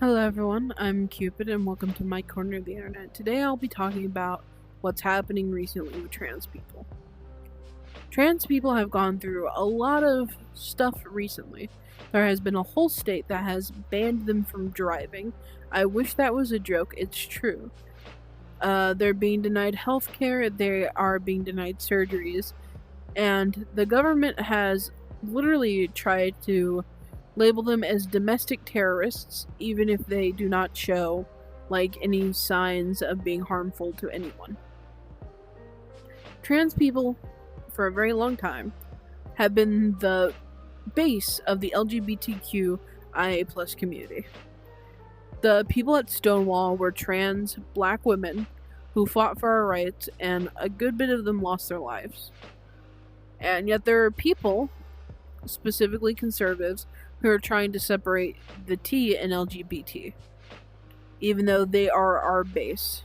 Hello everyone, I'm Cupid and welcome to my corner of the internet. Today I'll be talking about what's happening recently with trans people. Trans people have gone through a lot of stuff recently. There has been a whole state that has banned them from driving. I wish that was a joke, it's true. They're being denied healthcare, they are being denied surgeries, and the government has literally tried to label them as domestic terrorists, even if they do not show any signs of being harmful to anyone. Trans people, for a very long time, have been the base of the LGBTQIA plus community. The people at Stonewall were trans black women who fought for our rights, and a good bit of them lost their lives. And yet there are people, specifically conservatives, who are trying to separate the T in LGBT, even though they are our base.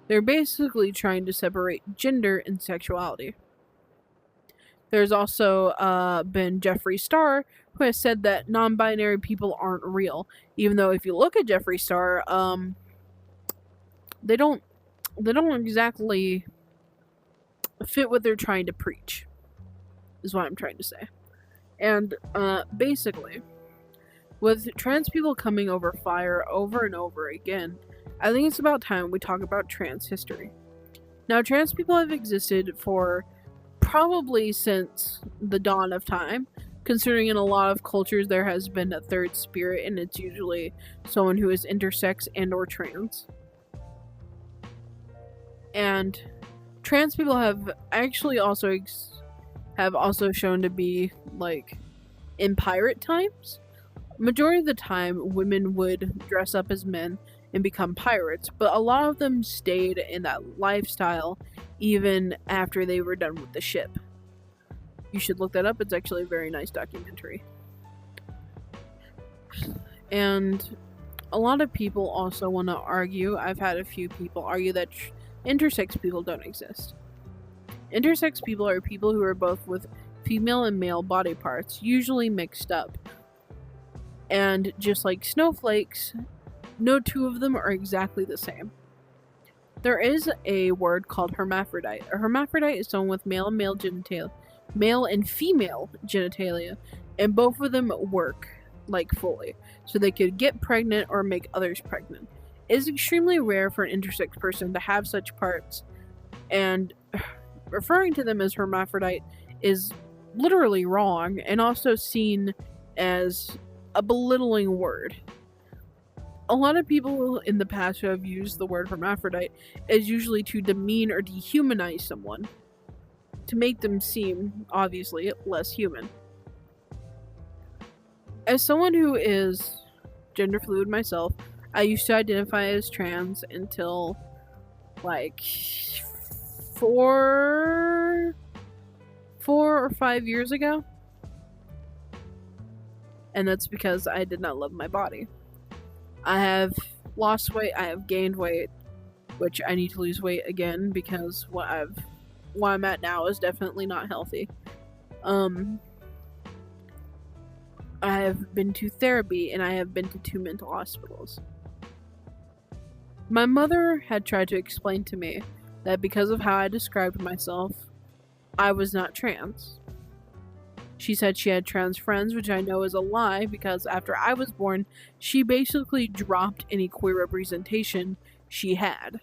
They're basically trying to separate gender and sexuality. There's also been Jeffree Star, who has said that non-binary people aren't real, even though if you look at Jeffree Star, they don't exactly fit what they're trying to preach, is what I'm trying to say. And basically, with trans people coming over fire over and over again, I think it's about time we talk about trans history. Now, trans people have existed for probably since the dawn of time, considering in a lot of cultures there has been a third spirit, and it's usually someone who is intersex and or trans. And trans people have actually also shown to be in pirate times. Majority of the time women would dress up as men and become pirates, but a lot of them stayed in that lifestyle even after they were done with the ship. You should look that up, it's actually a very nice documentary. And a lot of people also want to argue, I've had a few people argue that intersex people don't exist. Intersex people are people who are both with female and male body parts, usually mixed up. And just like snowflakes, no two of them are exactly the same. There is a word called hermaphrodite. A hermaphrodite is someone with male and female genitalia, and both of them work fully, so they could get pregnant or make others pregnant. It is extremely rare for an intersex person to have such parts, and referring to them as hermaphrodite is literally wrong and also seen as a belittling word. A lot of people in the past who have used the word hermaphrodite is usually to demean or dehumanize someone, to make them seem, obviously, less human. As someone who is gender fluid myself, I used to identify as trans until 4 or 5 years ago. And that's because I did not love my body. I have lost weight, I have gained weight, which I need to lose weight again because what I'm at now is definitely not healthy. I have been to therapy and I have been to 2 mental hospitals. My mother had tried to explain to me that because of how I described myself, I was not trans. She said she had trans friends, which I know is a lie because after I was born, she basically dropped any queer representation she had.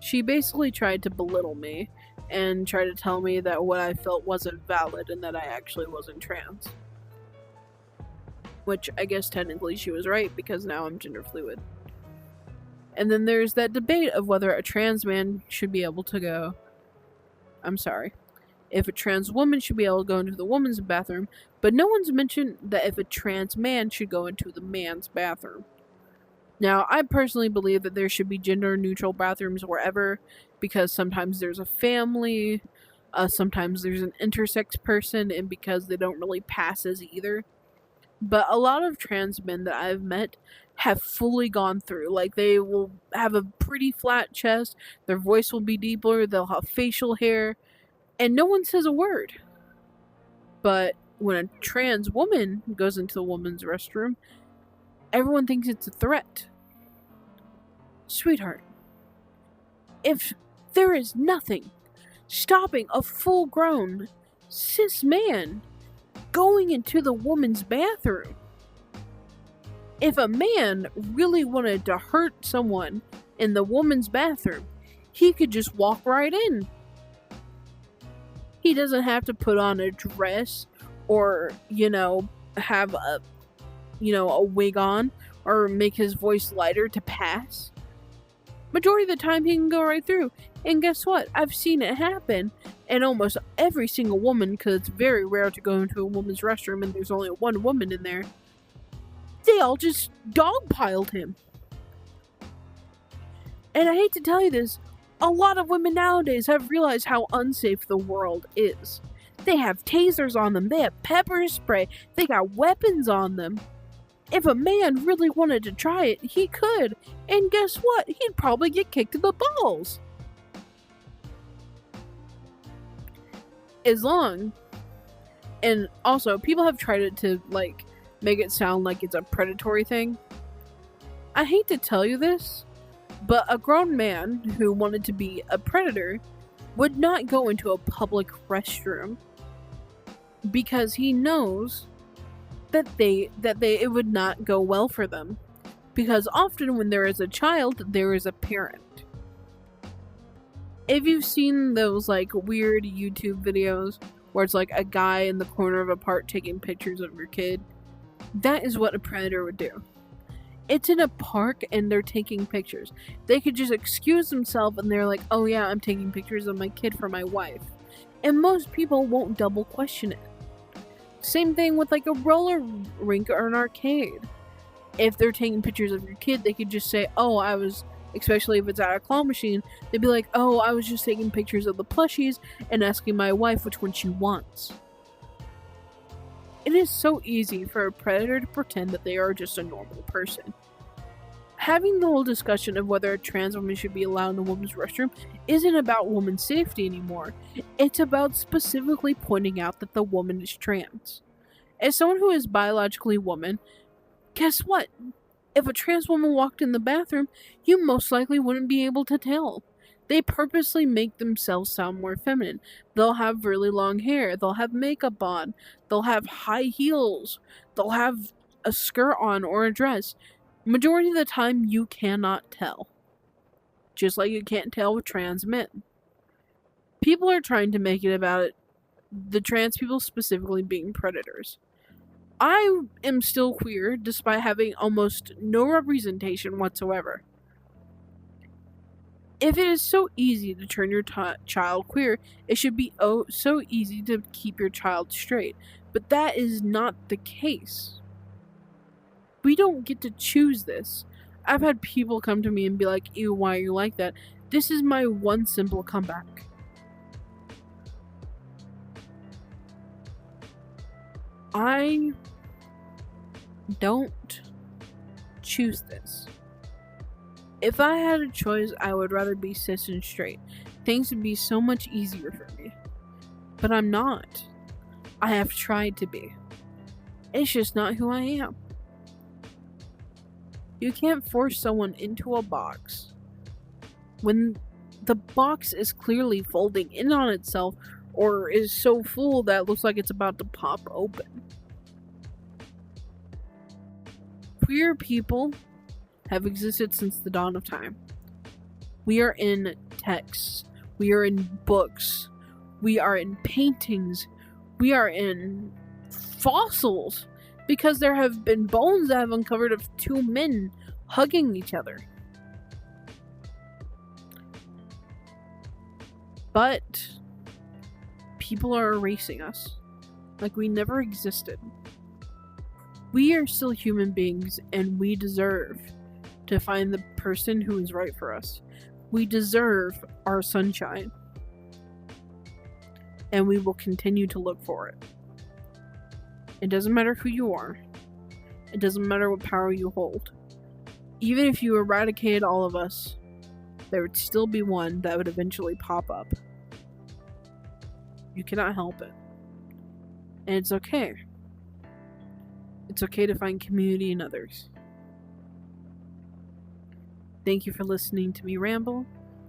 She basically tried to belittle me and try to tell me that what I felt wasn't valid and that I actually wasn't trans. Which I guess technically she was right because now I'm gender fluid. And then there's that debate of whether a trans man should be able to go... if a trans woman should be able to go into the woman's bathroom, but no one's mentioned that if a trans man should go into the man's bathroom. Now, I personally believe that there should be gender-neutral bathrooms wherever, because sometimes there's a family, sometimes there's an intersex person, and because they don't really pass as either. But a lot of trans men that I've met have fully gone through. They will have a pretty flat chest, their voice will be deeper, they'll have facial hair, and no one says a word. But when a trans woman goes into the woman's restroom, everyone thinks it's a threat. Sweetheart, if there is nothing stopping a full-grown cis man going into the woman's bathroom, if a man really wanted to hurt someone in the woman's bathroom, he could just walk right in. He doesn't have to put on a dress or, have a wig on or make his voice lighter to pass. Majority of the time, he can go right through. And guess what? I've seen it happen. And almost every single woman, because it's very rare to go into a woman's restroom and there's only one woman in there, they all just dogpiled him. And I hate to tell you this, a lot of women nowadays have realized how unsafe the world is. They have tasers on them, they have pepper spray, they got weapons on them. If a man really wanted to try it, he could. And guess what? He'd probably get kicked in the balls. And also, people have tried it to, make it sound like it's a predatory thing. I hate to tell you this, but a grown man who wanted to be a predator would not go into a public restroom because he knows that it would not go well for them. Because often when there is a child, there is a parent. If you've seen those weird YouTube videos where it's a guy in the corner of a park taking pictures of your kid, that is what a predator would do. It's in a park and they're taking pictures. They could just excuse themselves and they're like, oh yeah, I'm taking pictures of my kid for my wife. And most people won't double question it. Same thing with a roller rink or an arcade. If they're taking pictures of your kid, they could just say, oh, especially if it's at a claw machine, they'd be like, oh, I was just taking pictures of the plushies and asking my wife which one she wants. It is so easy for a predator to pretend that they are just a normal person. Having the whole discussion of whether a trans woman should be allowed in the woman's restroom isn't about woman's safety anymore. It's about specifically pointing out that the woman is trans. As someone who is biologically woman, guess what? If a trans woman walked in the bathroom, you most likely wouldn't be able to tell. They purposely make themselves sound more feminine. They'll have really long hair. They'll have makeup on. They'll have high heels. They'll have a skirt on or a dress. Majority of the time, you cannot tell. Just like you can't tell with trans men. People are trying to make it about the trans people specifically being predators. I am still queer despite having almost no representation whatsoever. If it is so easy to turn your child queer, it should be so easy to keep your child straight. But that is not the case. We don't get to choose this. I've had people come to me and be like, ew, why are you like that? This is my one simple comeback. I don't choose this. If I had a choice, I would rather be cis and straight. Things would be so much easier for me. But I'm not. I have tried to be. It's just not who I am. You can't force someone into a box when the box is clearly folding in on itself or is so full that it looks like it's about to pop open. Queer people have existed since the dawn of time. We are in texts. We are in books. We are in paintings. We are in fossils. Because there have been bones that have uncovered of two men hugging each other. But people are erasing us. Like we never existed. We are still human beings and we deserve to find the person who is right for us. We deserve our sunshine. And we will continue to look for it. It doesn't matter who you are. It doesn't matter what power you hold. Even if you eradicated all of us, there would still be one that would eventually pop up. You cannot help it. And it's okay. It's okay to find community in others. Thank you for listening to me ramble.